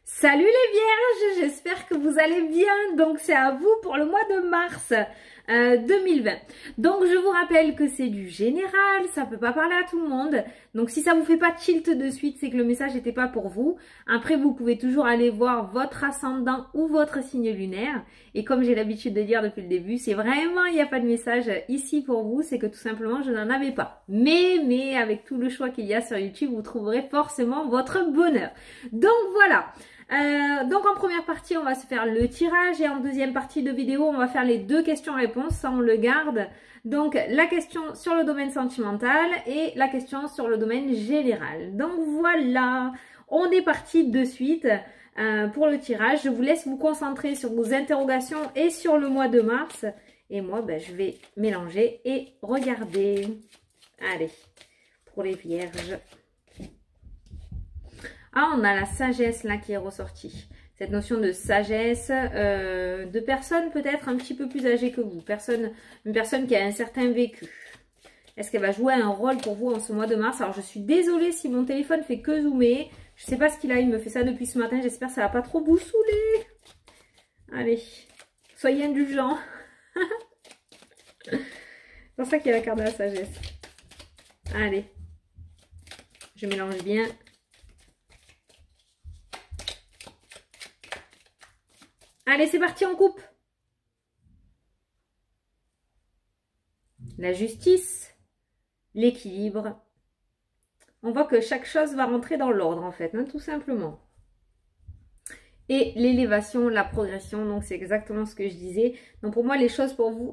Salut les vierges, j'espère que vous allez bien. Donc c'est à vous pour le mois de mars 2020. Donc je vous rappelle que c'est du général, ça peut pas parler à tout le monde. Donc si ça vous fait pas tilt de suite, c'est que le message n'était pas pour vous. Après vous pouvez toujours aller voir votre ascendant ou votre signe lunaire. Et comme j'ai l'habitude de dire depuis le début, c'est vraiment, il n'y a pas de message ici pour vous, c'est que tout simplement je n'en avais pas. Mais avec tout le choix qu'il y a sur YouTube, vous trouverez forcément votre bonheur. Donc voilà. Donc en première partie on va se faire le tirage et en deuxième partie de vidéo on va faire les deux questions-réponses, ça on le garde. Donc la question sur le domaine sentimental et la question sur le domaine général. Donc voilà, on est parti de suite pour le tirage. Je vous laisse vous concentrer sur vos interrogations et sur le mois de mars. Et moi je vais mélanger et regarder. Allez, pour les vierges. Ah, on a la sagesse là qui est ressortie. Cette notion de sagesse de personnes peut-être un petit peu plus âgées que vous. Une personne qui a un certain vécu. Est-ce qu'elle va jouer un rôle pour vous en ce mois de mars? Alors je suis désolée si mon téléphone fait que zoomer. Je sais pas ce qu'il a, il me fait ça depuis ce matin. J'espère que ça va pas trop vous saouler. Allez, soyez indulgents. C'est pour ça qu'il y a la carte de la sagesse. Allez, je mélange bien. Allez, c'est parti, on coupe. La justice, l'équilibre. On voit que chaque chose va rentrer dans l'ordre, en fait, hein, tout simplement. Et l'élévation, la progression, donc c'est exactement ce que je disais. Donc pour moi, les choses pour vous,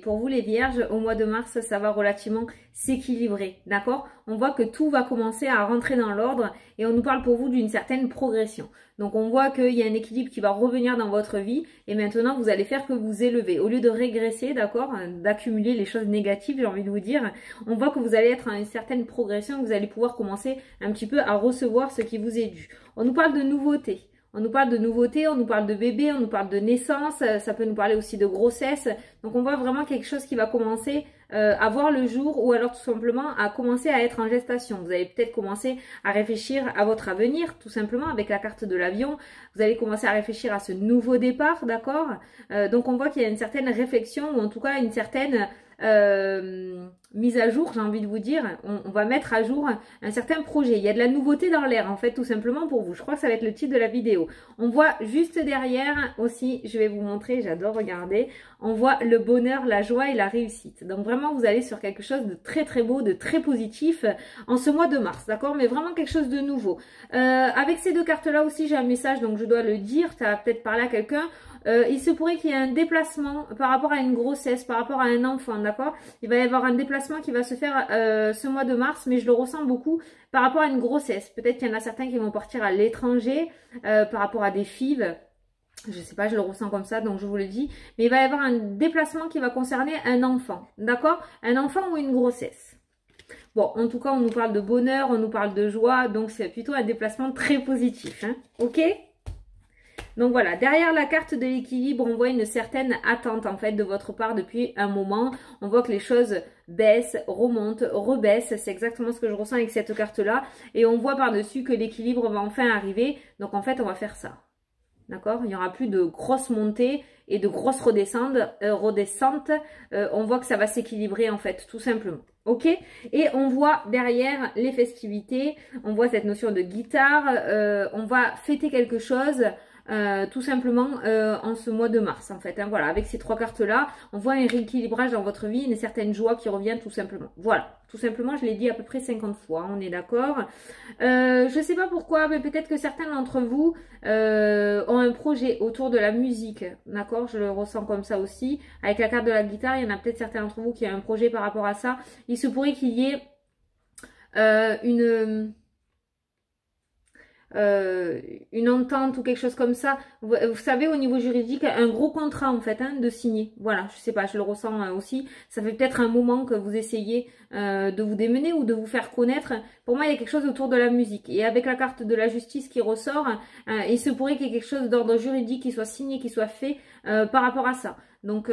pour vous les vierges, au mois de mars, ça va relativement s'équilibrer, d'accord? On voit que tout va commencer à rentrer dans l'ordre et on nous parle pour vous d'une certaine progression. Donc on voit qu'il y a un équilibre qui va revenir dans votre vie et maintenant vous allez faire que vous élevez. Au lieu de régresser, d'accord, d'accumuler les choses négatives, j'ai envie de vous dire, on voit que vous allez être à une certaine progression, que vous allez pouvoir commencer un petit peu à recevoir ce qui vous est dû. On nous parle de nouveautés. On nous parle de nouveautés, on nous parle de bébé, on nous parle de naissance, ça peut nous parler aussi de grossesse. Donc on voit vraiment quelque chose qui va commencer à voir le jour ou alors tout simplement à commencer à être en gestation. Vous allez peut-être commencer à réfléchir à votre avenir, tout simplement avec la carte de l'avion. Vous allez commencer à réfléchir à ce nouveau départ, d'accord? Donc on voit qu'il y a une certaine réflexion ou en tout cas une certaine mise à jour, j'ai envie de vous dire. On va mettre à jour un certain projet. Il y a de la nouveauté dans l'air en fait, tout simplement pour vous. Je crois que ça va être le titre de la vidéo. On voit juste derrière aussi, je vais vous montrer, j'adore regarder, on voit le bonheur, la joie et la réussite. Donc vraiment vous allez sur quelque chose de très très beau, de très positif en ce mois de mars, d'accord? Mais vraiment quelque chose de nouveau. Avec ces deux cartes là aussi j'ai un message, donc je dois le dire, ça va peut-être parler à quelqu'un. Il se pourrait qu'il y ait un déplacement par rapport à une grossesse, par rapport à un enfant, d'accord? Il va y avoir un déplacement qui va se faire ce mois de mars, mais je le ressens beaucoup par rapport à une grossesse. Peut-être qu'il y en a certains qui vont partir à l'étranger par rapport à des FIV. Je sais pas, je le ressens comme ça, donc je vous le dis. Mais il va y avoir un déplacement qui va concerner un enfant, d'accord? Un enfant ou une grossesse. Bon, en tout cas, on nous parle de bonheur, on nous parle de joie, donc c'est plutôt un déplacement très positif, hein? Ok? Donc voilà, derrière la carte de l'équilibre, on voit une certaine attente en fait de votre part depuis un moment. On voit que les choses baissent, remontent, rebaissent. C'est exactement ce que je ressens avec cette carte-là. Et on voit par-dessus que l'équilibre va enfin arriver. Donc en fait, on va faire ça. D'accord? Il n'y aura plus de grosses montées et de grosses redescentes. On voit que ça va s'équilibrer en fait, tout simplement. Ok? Et on voit derrière les festivités. On voit cette notion de guitare. On va fêter quelque chose. Tout simplement en ce mois de mars en fait, hein, voilà, avec ces trois cartes là on voit un rééquilibrage dans votre vie, une certaine joie qui revient tout simplement, voilà, tout simplement. Je l'ai dit à peu près 50 fois, on est d'accord. Je sais pas pourquoi, mais peut-être que certains d'entre vous ont un projet autour de la musique, d'accord, je le ressens comme ça aussi, avec la carte de la guitare. Il y en a peut-être certains d'entre vous qui ont un projet par rapport à ça. Il se pourrait qu'il y ait une entente ou quelque chose comme ça, vous savez, au niveau juridique, un gros contrat en fait, hein, de signer. Voilà, je sais pas, je le ressens aussi. Ça fait peut-être un moment que vous essayez de vous démener ou de vous faire connaître. Pour moi, il y a quelque chose autour de la musique. Et avec la carte de la justice qui ressort, il se pourrait qu'il y ait quelque chose d'ordre juridique qui soit signé, qui soit fait par rapport à ça. Donc,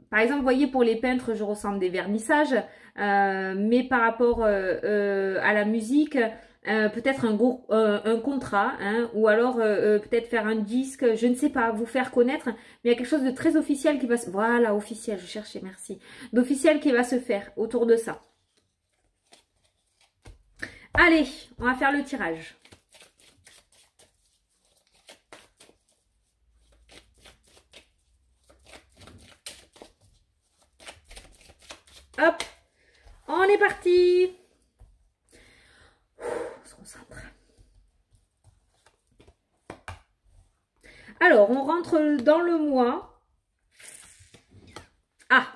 par exemple, vous voyez, pour les peintres, je ressens des vernissages, mais par rapport à la musique, peut-être un contrat, hein, ou alors peut-être faire un disque, je ne sais pas, vous faire connaître, mais il y a quelque chose de très officiel qui va se... Voilà, officiel, je cherchais, merci. D'officiel qui va se faire autour de ça. Allez, on va faire le tirage. Hop, on est parti. On se concentre. Alors, on rentre dans le mois. Ah,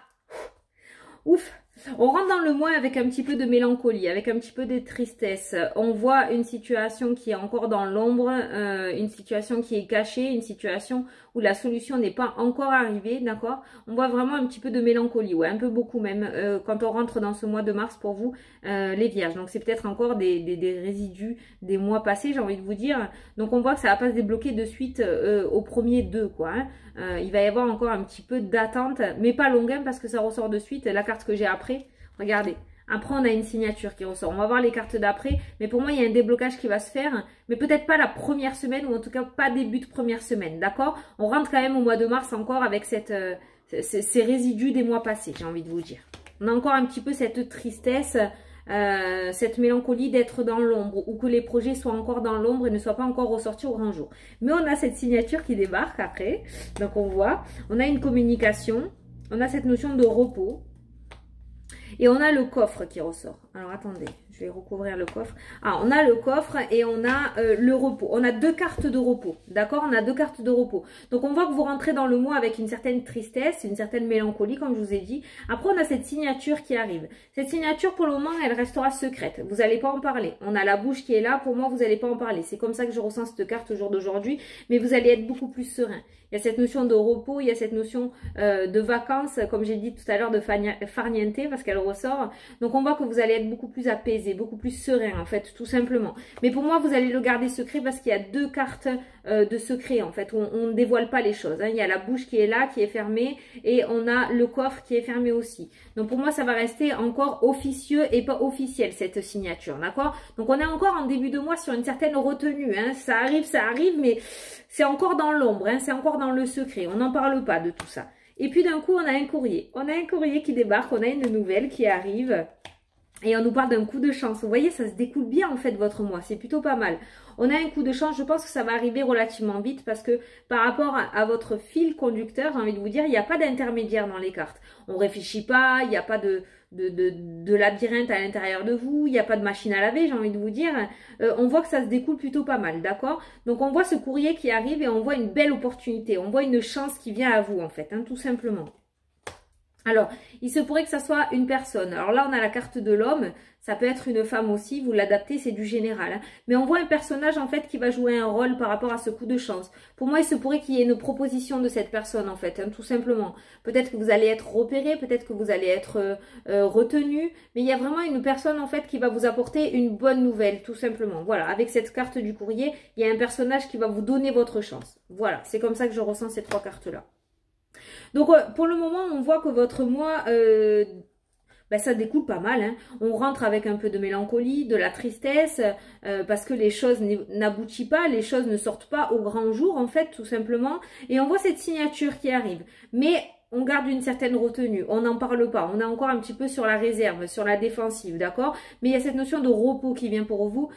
ouf. On rentre dans le mois avec un petit peu de mélancolie, avec un petit peu de tristesse. On voit une situation qui est encore dans l'ombre, une situation qui est cachée, une situation où la solution n'est pas encore arrivée, d'accord? On voit vraiment un petit peu de mélancolie, ouais, un peu beaucoup même, quand on rentre dans ce mois de mars pour vous, les vierges. Donc c'est peut-être encore des résidus des mois passés, j'ai envie de vous dire. Donc on voit que ça va pas se débloquer de suite au premier 2, quoi, hein. Il va y avoir encore un petit peu d'attente, mais pas longue, hein, parce que ça ressort de suite. La carte que j'ai après, regardez. Après, on a une signature qui ressort. On va voir les cartes d'après. Mais pour moi, il y a un déblocage qui va se faire. Mais peut-être pas la première semaine, ou en tout cas pas début de première semaine. D'accord? On rentre quand même au mois de mars encore avec ces résidus des mois passés, j'ai envie de vous dire. On a encore un petit peu cette tristesse, cette mélancolie d'être dans l'ombre, ou que les projets soient encore dans l'ombre et ne soient pas encore ressortis au grand jour. Mais on a cette signature qui débarque après. Donc on voit, on a une communication, on a cette notion de repos. Et on a le coffre qui ressort. Alors attendez, je vais recouvrir le coffre. Ah, on a le coffre et on a le repos. On a 2 cartes de repos, d'accord? On a 2 cartes de repos. Donc on voit que vous rentrez dans le mois avec une certaine tristesse, une certaine mélancolie, comme je vous ai dit. Après, on a cette signature qui arrive. Cette signature, pour le moment, elle restera secrète. Vous n'allez pas en parler. On a la bouche qui est là. Pour moi, vous n'allez pas en parler. C'est comme ça que je ressens cette carte au jour d'aujourd'hui. Mais vous allez être beaucoup plus serein. Il y a cette notion de repos, il y a cette notion de vacances, comme j'ai dit tout à l'heure, de farniente, parce qu'elle ressort. Donc on voit que vous allez être beaucoup plus apaisé, beaucoup plus serein, en fait, tout simplement. Mais pour moi, vous allez le garder secret parce qu'il y a 2 cartes de secret, en fait, où on ne dévoile pas les choses, hein. Il y a la bouche qui est là, qui est fermée, et on a le coffre qui est fermé aussi. Donc pour moi, ça va rester encore officieux et pas officiel, cette signature, d'accord? Donc on est encore en début de mois sur une certaine retenue, hein. Ça arrive, mais c'est encore dans l'ombre, hein. C'est encore dans le secret. On n'en parle pas de tout ça. Et puis d'un coup, on a un courrier. On a un courrier qui débarque, on a une nouvelle qui arrive. Et on nous parle d'un coup de chance. Vous voyez, ça se découle bien en fait votre mois. C'est plutôt pas mal. On a un coup de chance. Je pense que ça va arriver relativement vite parce que par rapport à votre fil conducteur, j'ai envie de vous dire, il n'y a pas d'intermédiaire dans les cartes. On réfléchit pas, il n'y a pas de labyrinthe à l'intérieur de vous, il n'y a pas de machine à laver, j'ai envie de vous dire. On voit que ça se découle plutôt pas mal, d'accord? Donc on voit ce courrier qui arrive et on voit une belle opportunité. On voit une chance qui vient à vous en fait, hein, tout simplement. Alors, il se pourrait que ça soit une personne. Alors là, on a la carte de l'homme. Ça peut être une femme aussi. Vous l'adaptez, c'est du général, hein. Mais on voit un personnage, en fait, qui va jouer un rôle par rapport à ce coup de chance. Pour moi, il se pourrait qu'il y ait une proposition de cette personne, en fait, hein, tout simplement. Peut-être que vous allez être repéré, peut-être que vous allez être retenu. Mais il y a vraiment une personne, en fait, qui va vous apporter une bonne nouvelle, tout simplement. Voilà, avec cette carte du courrier, il y a un personnage qui va vous donner votre chance. Voilà, c'est comme ça que je ressens ces 3 cartes-là. Donc pour le moment, on voit que votre mois, ça découle pas mal, hein. On rentre avec un peu de mélancolie, de la tristesse, parce que les choses n'aboutissent pas, les choses ne sortent pas au grand jour, en fait, tout simplement. Et on voit cette signature qui arrive. Mais on garde une certaine retenue, on n'en parle pas, on est encore un petit peu sur la réserve, sur la défensive, d'accord? Mais il y a cette notion de repos qui vient pour vous,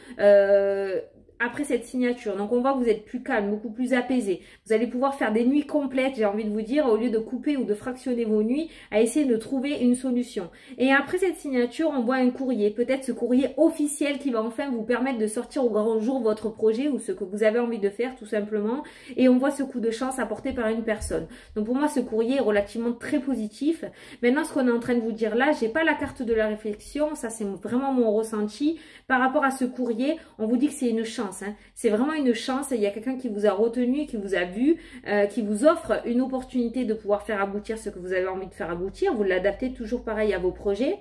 après cette signature. Donc on voit que vous êtes plus calme, beaucoup plus apaisé. Vous allez pouvoir faire des nuits complètes, j'ai envie de vous dire, au lieu de couper ou de fractionner vos nuits, à essayer de trouver une solution. Et après cette signature, on voit un courrier, peut-être ce courrier officiel qui va enfin vous permettre de sortir au grand jour votre projet ou ce que vous avez envie de faire tout simplement. Et on voit ce coup de chance apporté par une personne. Donc pour moi, ce courrier est relativement très positif. Maintenant, ce qu'on est en train de vous dire là, j'ai pas la carte de la réflexion, ça c'est vraiment mon ressenti. Par rapport à ce courrier, on vous dit que c'est une chance. Hein. C'est vraiment une chance. Il y a quelqu'un qui vous a retenu, qui vous a vu, qui vous offre une opportunité de pouvoir faire aboutir ce que vous avez envie de faire aboutir. Vous l'adaptez toujours pareil à vos projets.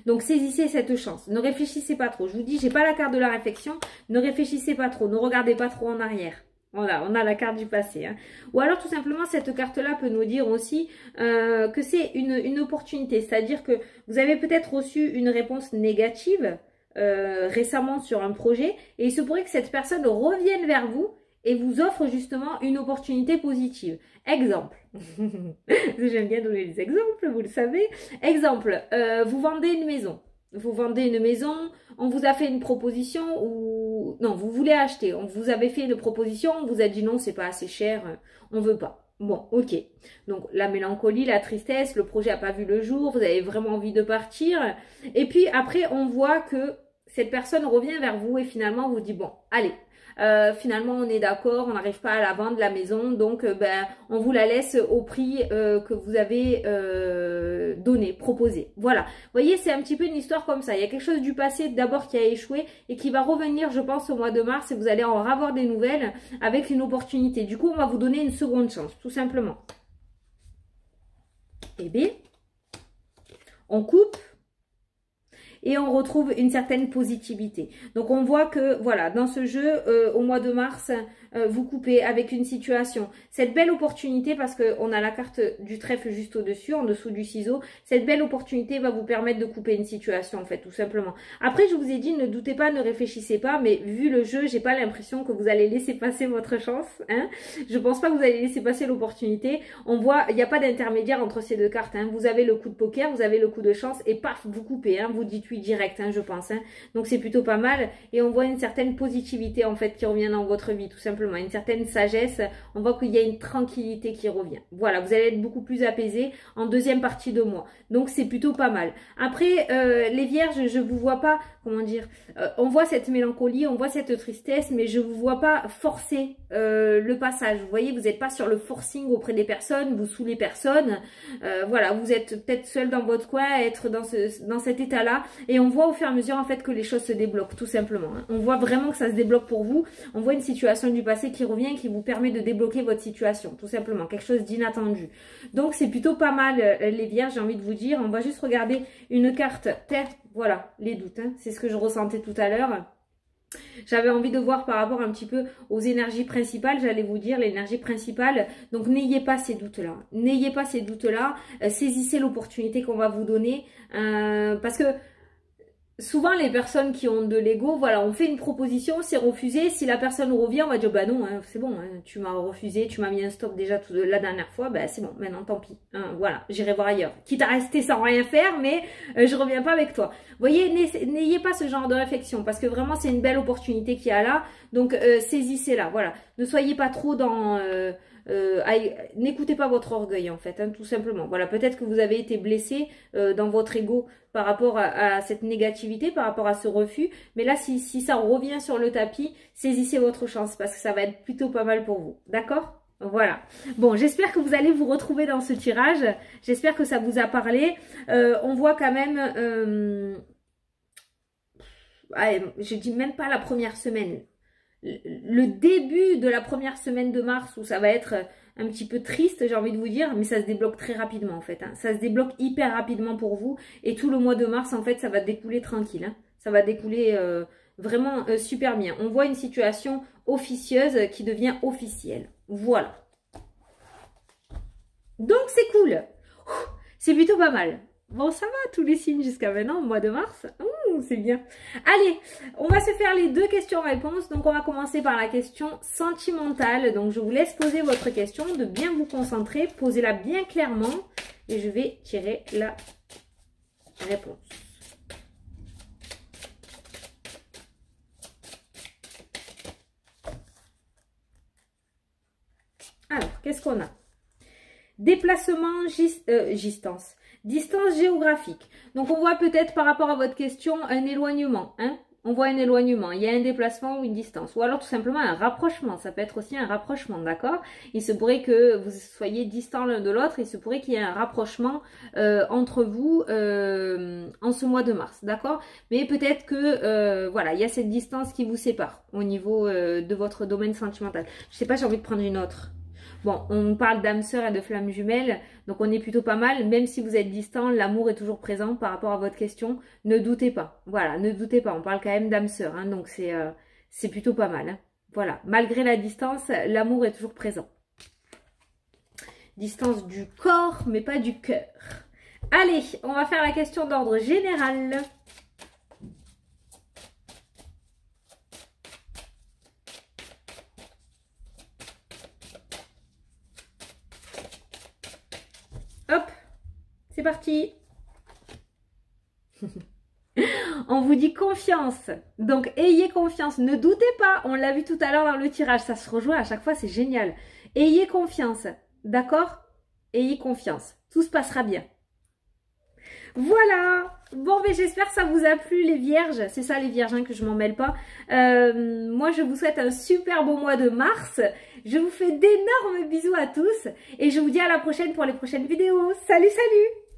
Donc saisissez cette chance. Ne réfléchissez pas trop. Je vous dis, j'ai pas la carte de la réflexion. Ne réfléchissez pas trop. Ne regardez pas trop en arrière. Voilà, on a la carte du passé. Hein. Ou alors tout simplement, cette carte-là peut nous dire aussi que c'est une opportunité. C'est-à-dire que vous avez peut-être reçu une réponse négative. récemment sur un projet et il se pourrait que cette personne revienne vers vous et vous offre justement une opportunité positive. Exemple, j'aime bien donner des exemples, vous le savez. Exemple, vous vendez une maison. Vous vendez une maison, on vous a fait une proposition ou... Non, vous voulez acheter, on vous avait fait une proposition, on vous a dit non, c'est pas assez cher, on veut pas. Bon, ok. Donc, la mélancolie, la tristesse, le projet n'a pas vu le jour, vous avez vraiment envie de partir. Et puis, après, on voit que cette personne revient vers vous et finalement, vous dit, bon, allez, finalement, on est d'accord, on n'arrive pas à la vendre, la maison, donc, ben, on vous la laisse au prix que vous avez donné, proposé. Voilà. Vous voyez, c'est un petit peu une histoire comme ça. Il y a quelque chose du passé d'abord qui a échoué et qui va revenir, je pense, au mois de mars et vous allez en avoir des nouvelles avec une opportunité. Du coup, on va vous donner une seconde chance, tout simplement. Eh bien, on coupe et on retrouve une certaine positivité. Donc, on voit que, voilà, dans ce jeu, au mois de mars, vous coupez avec une situation. Cette belle opportunité, parce qu'on a la carte du trèfle juste au-dessus, en dessous du ciseau, cette belle opportunité va vous permettre de couper une situation, en fait, tout simplement. Après, je vous ai dit, ne doutez pas, ne réfléchissez pas, mais vu le jeu, j'ai pas l'impression que vous allez laisser passer votre chance, hein. Je pense pas que vous allez laisser passer l'opportunité. On voit, il n'y a pas d'intermédiaire entre ces deux cartes, hein. Vous avez le coup de poker, vous avez le coup de chance, et paf, vous coupez, hein. Vous dites oui direct, hein, je pense, hein. Donc, c'est plutôt pas mal, et on voit une certaine positivité, en fait, qui revient dans votre vie, tout simplement. Une certaine sagesse, on voit qu'il y a une tranquillité qui revient. Voilà, vous allez être beaucoup plus apaisé en deuxième partie de mois. Donc, c'est plutôt pas mal. Après, les vierges, je vous vois pas, comment dire, on voit cette mélancolie, on voit cette tristesse, mais je vous vois pas forcer le passage. Vous voyez, vous n'êtes pas sur le forcing auprès des personnes, vous saoulez personne. Voilà, vous êtes peut-être seul dans votre coin à être dans cet état-là. Et on voit au fur et à mesure, en fait, que les choses se débloquent, tout simplement, hein. On voit vraiment que ça se débloque pour vous. On voit une situation du passé qui revient, qui vous permet de débloquer votre situation, tout simplement. Quelque chose d'inattendu. Donc, c'est plutôt pas mal, les vierges, j'ai envie de vous dire. On va juste regarder une carte terre. Voilà, les doutes, hein. C'est ce que je ressentais tout à l'heure. J'avais envie de voir par rapport un petit peu aux énergies principales, j'allais vous dire l'énergie principale. Donc, n'ayez pas ces doutes-là. N'ayez pas ces doutes-là. Saisissez l'opportunité qu'on va vous donner. Parce que souvent, les personnes qui ont de l'ego, voilà, on fait une proposition, c'est refusé. Si la personne revient, on va dire, bah non, hein, c'est bon, hein, tu m'as refusé, tu m'as mis un stop déjà la dernière fois, bah c'est bon, maintenant tant pis. Hein, voilà, j'irai voir ailleurs. Quitte à rester sans rien faire, mais je reviens pas avec toi. Vous voyez, n'ayez pas ce genre de réflexion, parce que vraiment, c'est une belle opportunité qu'il y a là. Donc, saisissez-la, voilà. Ne soyez pas trop dans... n'écoutez pas votre orgueil en fait, hein, tout simplement. Voilà, peut-être que vous avez été blessé dans votre ego par rapport à cette négativité, par rapport à ce refus. Mais là, si ça revient sur le tapis, saisissez votre chance parce que ça va être plutôt pas mal pour vous. D'accord ? Voilà. Bon, j'espère que vous allez vous retrouver dans ce tirage. J'espère que ça vous a parlé. On voit quand même... je dis même pas la première semaine. Le début de la première semaine de mars où ça va être un petit peu triste, j'ai envie de vous dire, mais ça se débloque très rapidement en fait, hein. Ça se débloque hyper rapidement pour vous et tout le mois de mars en fait ça va découler tranquille, hein. Ça va découler vraiment super bien. On voit une situation officieuse qui devient officielle. Voilà. Donc c'est cool. C'est plutôt pas mal. Bon, ça va, tous les signes jusqu'à maintenant, au mois de mars. C'est bien. Allez, on va se faire les deux questions-réponses. Donc, on va commencer par la question sentimentale. Donc, je vous laisse poser votre question, de bien vous concentrer. Posez-la bien clairement. Et je vais tirer la réponse. Alors, qu'est-ce qu'on a? Déplacement, distance géographique. Donc, on voit peut-être par rapport à votre question un éloignement, hein. On voit un éloignement, il y a un déplacement ou une distance. Ou alors tout simplement un rapprochement, ça peut être aussi un rapprochement, d'accord? Il se pourrait que vous soyez distants l'un de l'autre, il se pourrait qu'il y ait un rapprochement entre vous en ce mois de mars, d'accord? Mais peut-être que, voilà, il y a cette distance qui vous sépare au niveau de votre domaine sentimental. Je sais pas, j'ai envie de prendre une autre. Bon, on parle d'âme sœur et de flamme jumelle, donc on est plutôt pas mal. Même si vous êtes distant, l'amour est toujours présent par rapport à votre question. Ne doutez pas. Voilà, ne doutez pas. On parle quand même d'âme sœur, hein, donc c'est plutôt pas mal, hein. Voilà, malgré la distance, l'amour est toujours présent. Distance du corps, mais pas du cœur. Allez, on va faire la question d'ordre général. C'est parti. On vous dit confiance. Donc, ayez confiance. Ne doutez pas. On l'a vu tout à l'heure dans le tirage. Ça se rejoint à chaque fois. C'est génial. Ayez confiance. D'accord? Ayez confiance. Tout se passera bien. Voilà. Bon, mais j'espère que ça vous a plu, les vierges. C'est ça, les vierges, hein, que je m'en mêle pas. Moi, je vous souhaite un super beau mois de mars. Je vous fais d'énormes bisous à tous. Et je vous dis à la prochaine pour les prochaines vidéos. Salut, salut!